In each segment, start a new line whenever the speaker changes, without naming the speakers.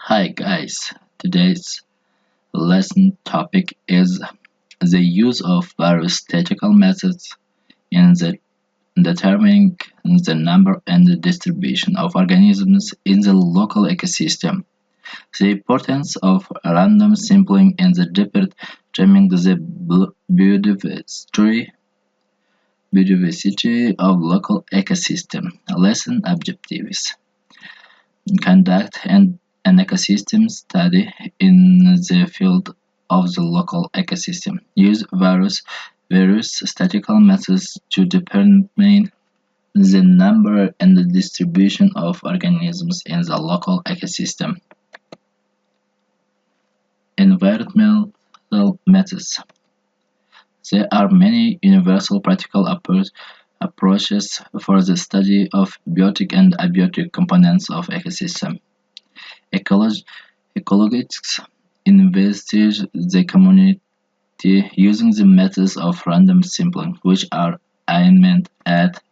Hi guys, today's lesson topic is the use of various statical methods in determining the number and the distribution of organisms in the local ecosystem. The importance of random sampling in the determining the biodiversity of local ecosystem. Lesson objectives: conduct an ecosystem study in the field of the local ecosystem. Use various statistical methods to determine the number and the distribution of organisms in the local ecosystem. Environmental methods. There are many universal practical approaches for the study of biotic and abiotic components of ecosystem. Ecologists investigate the community using the methods of random sampling, which are aimed at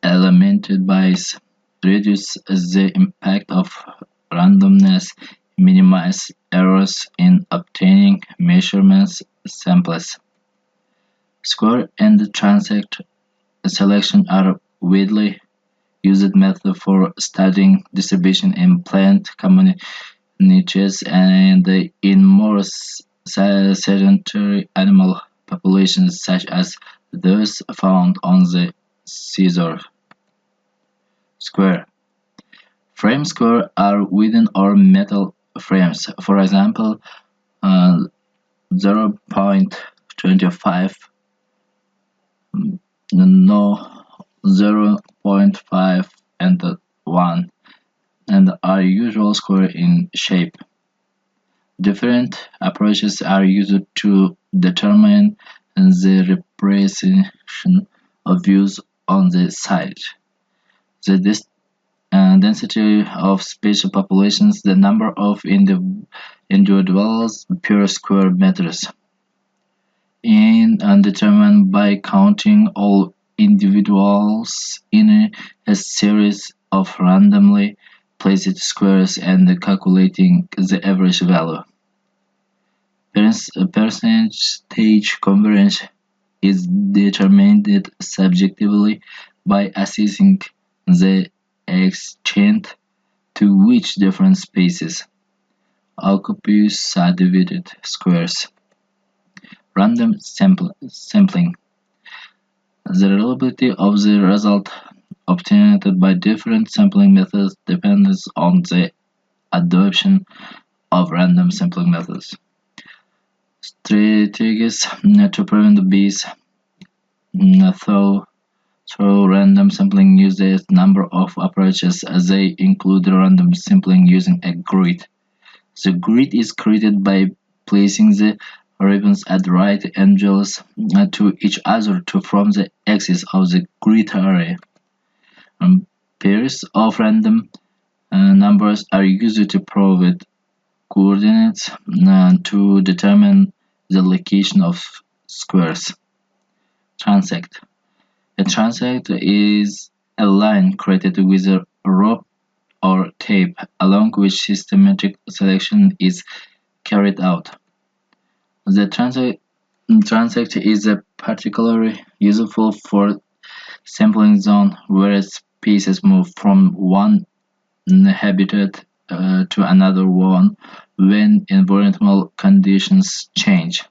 eliminating bias, reduce the impact of randomness, minimize errors in obtaining measurement samples. Square and transect selection are widely used methods for studying distribution in plant niches and in more sedentary animal populations such as those found on the seashore. Square frame square are wooden or metal frames. For example, 0.25 no 0.5 and 1 and are usually square in shape. Different approaches are used to determine the representation of views on the site. The density of spatial populations, the number of individuals per square meters, and determined by counting all individuals in a series of randomly placed squares and calculating the average value. Percentage coverage is determined subjectively by assessing the extent to which different spaces occupy subdivided squares. Random sampling. The reliability of the result obtained by different sampling methods depends on the adoption of random sampling methods. Strategies to prevent bias through random sampling use a number of approaches. They include random sampling using a grid. The grid is created by placing the ribbons at right angles to each other to form the axis of the grid area. Pairs of random numbers are used to provide coordinates to determine the location of squares. Transect. A transect is a line created with a rope or tape along which systematic selection is carried out. The transect is particularly useful for sampling zones where species move from one habitat to another one when environmental conditions change.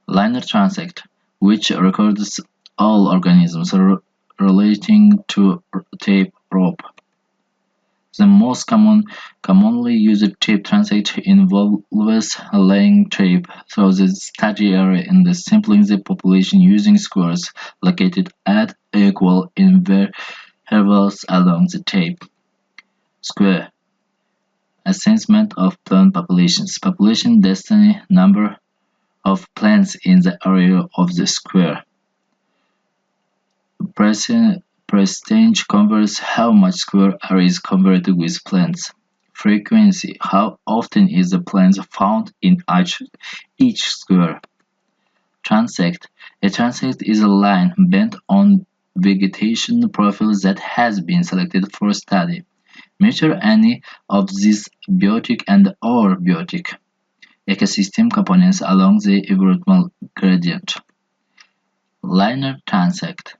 Linear transect, which records all organisms relating to tape rope. The most commonly used tape transect involves laying tape through the study area and sampling the population using squares located at equal intervals along the tape. Square assessment of plant populations. Population density number of plants in the area of the square. Percentage covers how much square area is covered with plants. Frequency: how often is the plant found in each square. Transect: a transect is a line bent on vegetation profile that has been selected for study. Measure any of these biotic and or biotic ecosystem components along the evolutionary gradient. Linear transect.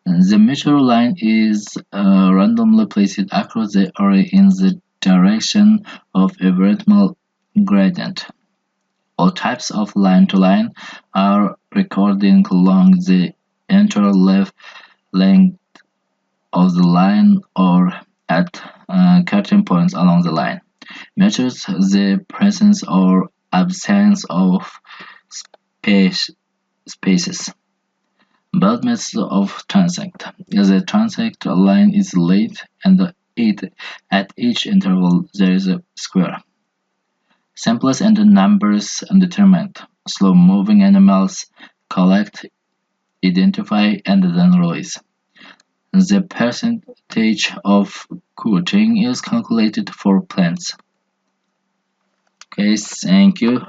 The measure line is randomly placed across the array in the direction of evolutionary gradient. All types of line-to-line are recorded along the entire length of the line or at certain points along the line. Measures the presence or absence of spaces. Belt method of transect. The transect line is laid and at each interval there is a square. Samples and numbers undetermined. Slow-moving animals collect, identify, and then release. The percentage of coating is calculated for plants. Okay, thank you.